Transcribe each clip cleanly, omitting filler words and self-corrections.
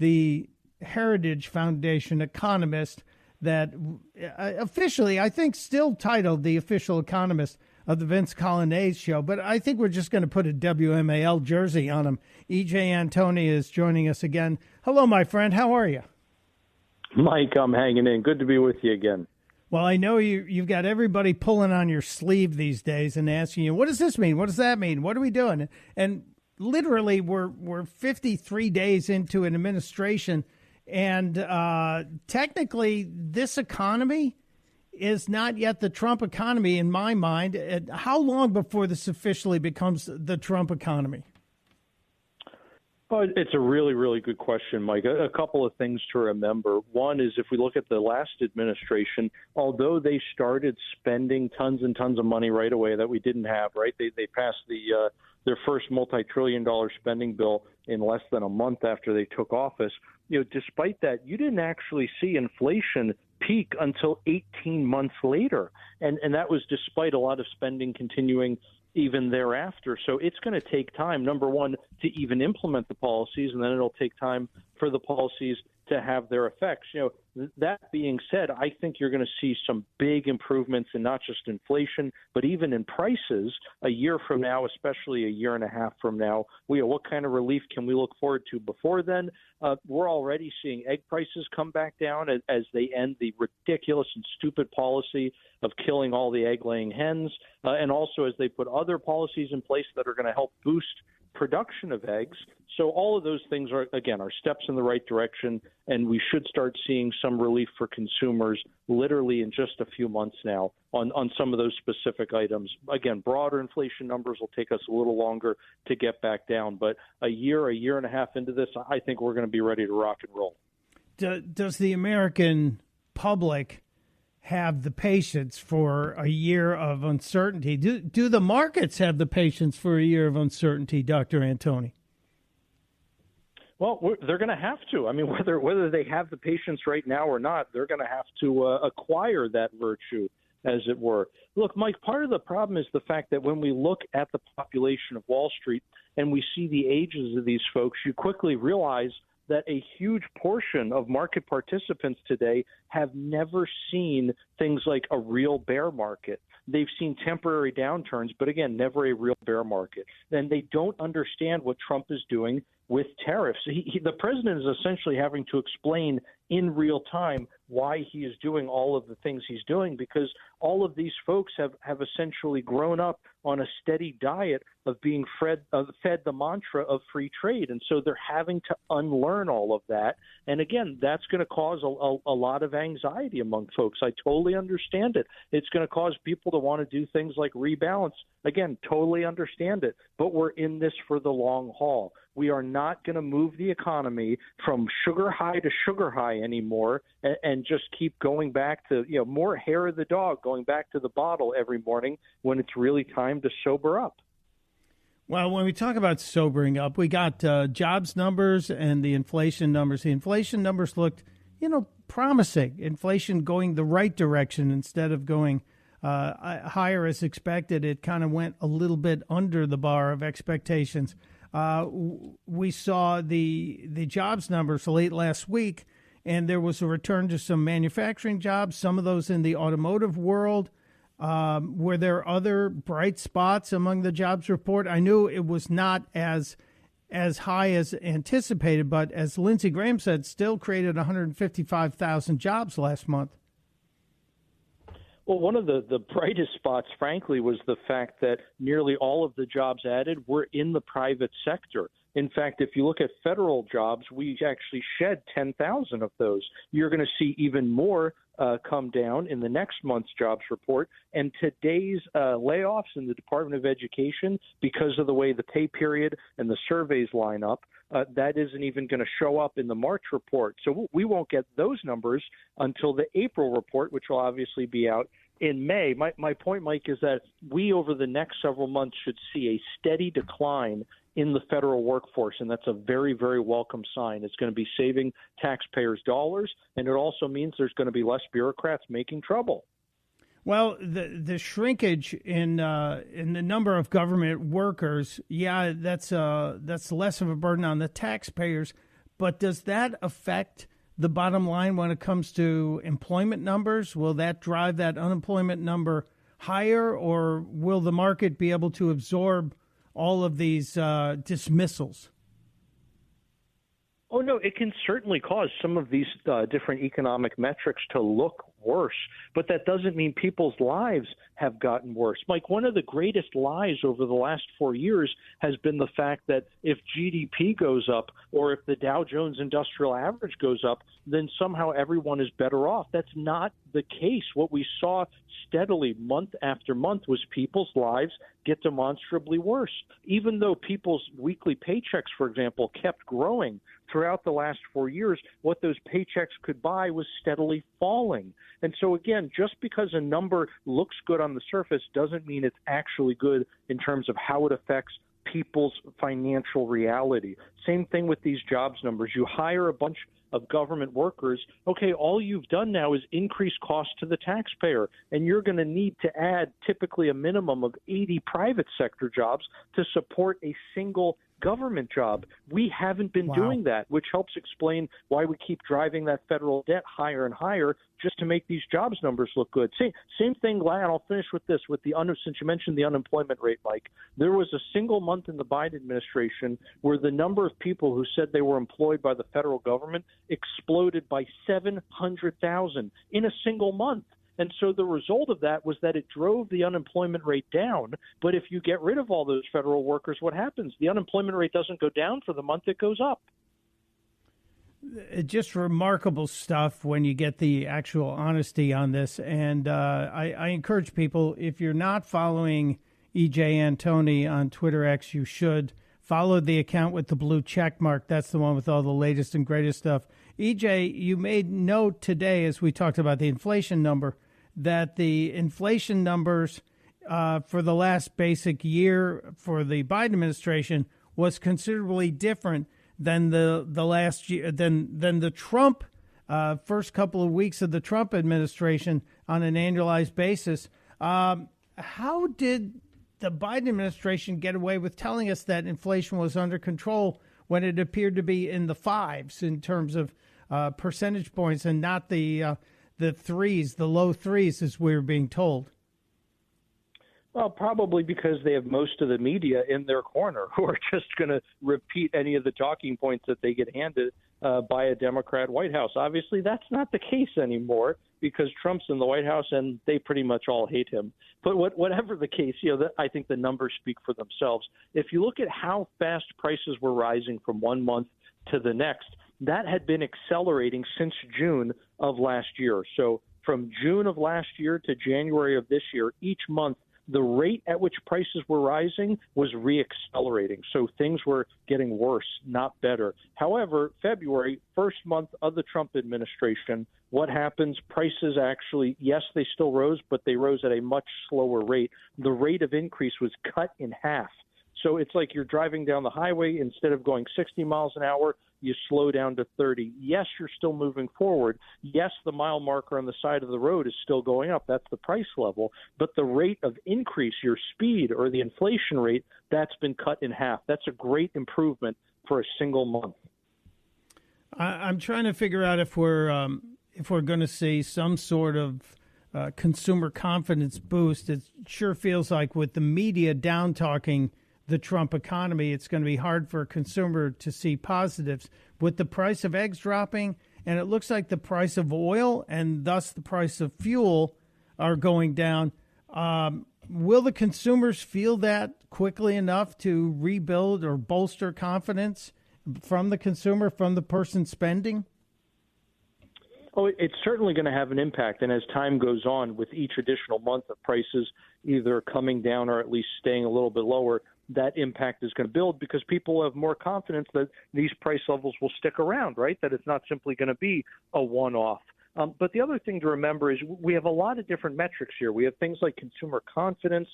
the Heritage Foundation Economist that officially, I think, still titled the official economist of the Vince Coglianese Show. But I think we're just going to put a WMAL jersey on him. E.J. Antoni is joining us again. Hello, my friend. How are you? Mike, I'm hanging in. Good to be with you again. Well, I know you've got everybody pulling on your sleeve these days and asking you, what does this mean? What does that mean? What are we doing? And literally, we're 53 days into an administration, and technically, this economy is not yet the Trump economy in my mind. How long before this officially becomes the Trump economy? Oh, it's a really, really good question, Mike. A couple of things to remember. One is if we look at the last administration, although they started spending tons and tons of money right away that we didn't have, right? They passed their first multi-trillion-dollar spending bill in less than a month after they took office. Despite that, you didn't actually see inflation peak until 18 months later. And that was despite a lot of spending continuing even thereafter. So it's going to take time, number one, to even implement the policies, and then it'll take time for the policies to have their effects. That being said, I think you're going to see some big improvements in not just inflation, but even in prices a year from now, especially a year and a half from now. What kind of relief can we look forward to before then? We're already seeing egg prices come back down as they end the ridiculous and stupid policy of killing all the egg-laying hens, and also as they put other policies in place that are going to help boost production of eggs. So all of those things are steps in the right direction, and we should start seeing some relief for consumers literally in just a few months now on some of those specific items. Again, broader inflation numbers will take us a little longer to get back down, but a year and a half into this, I think we're going to be ready to rock and roll. Does the American public have the patience for a year of uncertainty? Do the markets have the patience for a year of uncertainty, Dr. Antoni? Well, they're going to have to. I mean, whether they have the patience right now or not, they're going to have to acquire that virtue, as it were. Look, Mike, part of the problem is the fact that when we look at the population of Wall Street and we see the ages of these folks, you quickly realize that a huge portion of market participants today have never seen things like a real bear market. They've seen temporary downturns, but again, never a real bear market. And they don't understand what Trump is doing with tariffs. The president is essentially having to explain in real time why he is doing all of the things he's doing, because all of these folks have essentially grown up on a steady diet of being fed the mantra of free trade. And so they're having to unlearn all of that. And again, that's going to cause a lot of anxiety among folks. I totally understand it. It's going to cause people to want to do things like rebalance. Again, totally understand it. But we're in this for the long haul. We are not going to move the economy from sugar high to sugar high anymore and just keep going back to, more hair of the dog, going back to the bottle every morning when it's really time to sober up. Well, when we talk about sobering up, we got jobs numbers and the inflation numbers. The inflation numbers looked, promising. Inflation going the right direction instead of going higher as expected. It kind of went a little bit under the bar of expectations. We saw the jobs numbers late last week, and there was a return to some manufacturing jobs, some of those in the automotive world. Were there other bright spots among the jobs report? I knew it was not as high as anticipated, but as Lindsey Graham said, still created 155,000 jobs last month. Well, one of the brightest spots, frankly, was the fact that nearly all of the jobs added were in the private sector. In fact, if you look at federal jobs, we actually shed 10,000 of those. You're going to see even more come down in the next month's jobs report. And today's layoffs in the Department of Education, because of the way the pay period and the surveys line up, that isn't even going to show up in the March report. So we won't get those numbers until the April report, which will obviously be out in May. My point, Mike, is that we over the next several months should see a steady decline in the federal workforce, and that's a very, very welcome sign. It's going to be saving taxpayers' dollars, and it also means there's going to be less bureaucrats making trouble. Well, the shrinkage in the number of government workers, that's less of a burden on the taxpayers. But does that affect the bottom line when it comes to employment numbers? Will that drive that unemployment number higher, or will the market be able to absorb all of these dismissals? Oh, no, it can certainly cause some of these different economic metrics to look worse, but that doesn't mean people's lives have gotten worse. Mike, one of the greatest lies over the last 4 years has been the fact that if GDP goes up or if the Dow Jones Industrial Average goes up, then somehow everyone is better off. That's not the case. What we saw steadily month after month was people's lives get demonstrably worse. Even though people's weekly paychecks, for example, kept growing throughout the last 4 years, what those paychecks could buy was steadily falling. And so, again, just because a number looks good on the surface doesn't mean it's actually good in terms of how it affects people's financial reality. Same thing with these jobs numbers. You hire a bunch of government workers. Okay, all you've done now is increase costs to the taxpayer, and you're going to need to add typically a minimum of 80 private sector jobs to support a single government job. We haven't been doing that, which helps explain why we keep driving that federal debt higher and higher just to make these jobs numbers look good. Same thing, and I'll finish with this, since you mentioned the unemployment rate, Mike. There was a single month in the Biden administration where the number of people who said they were employed by the federal government exploded by 700,000 in a single month. And so the result of that was that it drove the unemployment rate down. But if you get rid of all those federal workers, what happens? The unemployment rate doesn't go down for the month, it goes up. Just remarkable stuff when you get the actual honesty on this. And I encourage people, if you're not following E.J. Antoni on Twitter X, you should. Follow the account with the blue check mark. That's the one with all the latest and greatest stuff. E.J., you made note today, as we talked about the inflation number, that the inflation numbers for the last basic year for the Biden administration was considerably different than the last year, than the Trump first couple of weeks of the Trump administration on an annualized basis. How did the Biden administration get away with telling us that inflation was under control when it appeared to be in the fives in terms of percentage points and not the threes, the low threes, as we were being told? Well, probably because they have most of the media in their corner who are just going to repeat any of the talking points that they get handed by a Democrat White House. Obviously, that's not the case anymore because Trump's in the White House and they pretty much all hate him. But whatever the case, I think the numbers speak for themselves. If you look at how fast prices were rising from one month to the next, that had been accelerating since June of last year. So from June of last year to January of this year, each month, the rate at which prices were rising was re-accelerating. So things were getting worse, not better. However, February, first month of the Trump administration, what happens? Prices actually, yes, they still rose, but they rose at a much slower rate. The rate of increase was cut in half. So it's like you're driving down the highway. Instead of going 60 miles an hour, you slow down to 30. Yes, you're still moving forward. Yes, the mile marker on the side of the road is still going up. That's the price level. But the rate of increase, your speed or the inflation rate, that's been cut in half. That's a great improvement for a single month. I'm trying to figure out if we're going to see some sort of consumer confidence boost. It sure feels like with the media down talking the Trump economy, it's going to be hard for a consumer to see positives. With the price of eggs dropping, and it looks like the price of oil and thus the price of fuel are going down, will the consumers feel that quickly enough to rebuild or bolster confidence from the consumer, from the person spending? Oh, it's certainly going to have an impact. And as time goes on, with each additional month of prices either coming down or at least staying a little bit lower, that impact is going to build because people have more confidence that these price levels will stick around, right? That it's not simply going to be a one-off. But the other thing to remember is we have a lot of different metrics here. We have things like consumer confidence.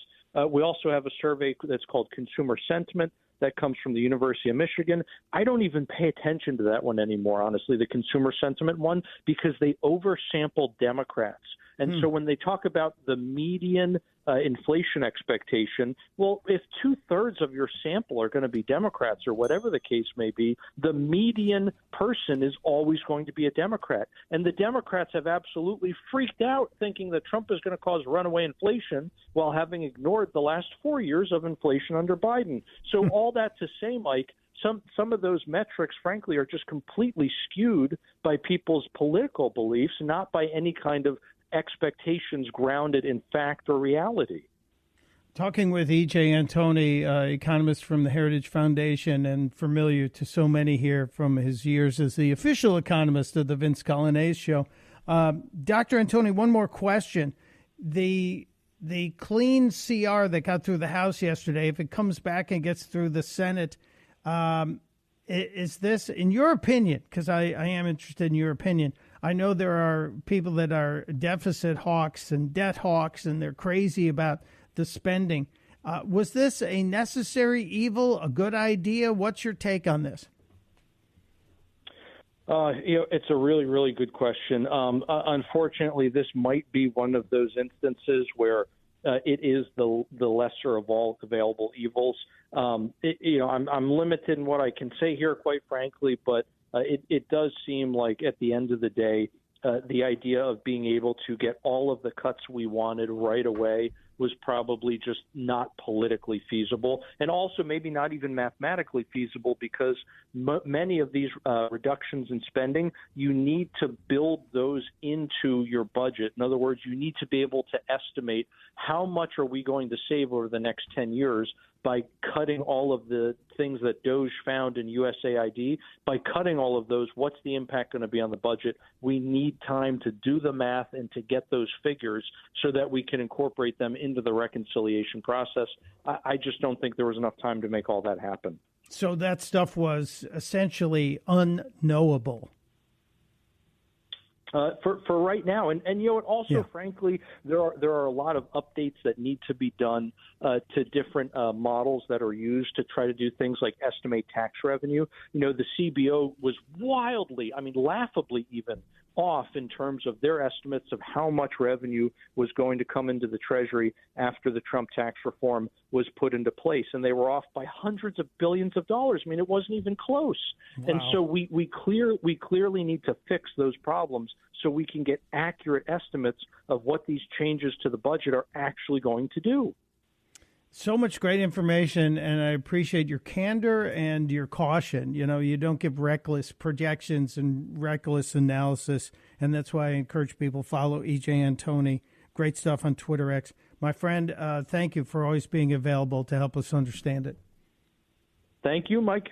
We also have a survey that's called consumer sentiment that comes from the University of Michigan. I don't even pay attention to that one anymore, honestly, the consumer sentiment one, because they oversample Democrats. And so when they talk about the median inflation expectation. Well, if 2/3 of your sample are going to be Democrats or whatever the case may be, the median person is always going to be a Democrat. And the Democrats have absolutely freaked out thinking that Trump is going to cause runaway inflation while having ignored the last 4 years of inflation under Biden. So all that to say, Mike, some of those metrics, frankly, are just completely skewed by people's political beliefs, not by any kind of expectations grounded in fact or reality. Talking with E.J. Antoni, economist from the Heritage Foundation and familiar to so many here from his years as the official economist of the Vince Coglianese Show. Dr. Antoni, one more question. The clean CR that got through the House yesterday, if it comes back and gets through the Senate, is this, in your opinion, because I am interested in your opinion, I know there are people that are deficit hawks and debt hawks, and they're crazy about the spending. Was this a necessary evil, a good idea? What's your take on this? It's a really, really good question. Unfortunately, this might be one of those instances where it is the lesser of all available evils. I'm limited in what I can say here, quite frankly, but it does seem like at the end of the day, the idea of being able to get all of the cuts we wanted right away was probably just not politically feasible, and also maybe not even mathematically feasible, because many of these reductions in spending, you need to build those into your budget. In other words, you need to be able to estimate how much are we going to save over the next 10 years by cutting all of the things that DOGE found in USAID. By cutting all of those, what's the impact going to be on the budget? We need time to do the math and to get those figures so that we can incorporate them into the reconciliation process. I just don't think there was enough time to make all that happen. So that stuff was essentially unknowable. For right now, and also, frankly, there are a lot of updates that need to be done to different models that are used to try to do things like estimate tax revenue. The CBO was wildly, laughably even off in terms of their estimates of how much revenue was going to come into the Treasury after the Trump tax reform was put into place. And they were off by hundreds of billions of dollars. It wasn't even close. Wow. And so we clearly need to fix those problems so we can get accurate estimates of what these changes to the budget are actually going to do. So much great information, and I appreciate your candor and your caution. You don't give reckless projections and reckless analysis, and that's why I encourage people to follow E.J. Antoni. Great stuff on Twitter X. My friend, thank you for always being available to help us understand it. Thank you, Mike.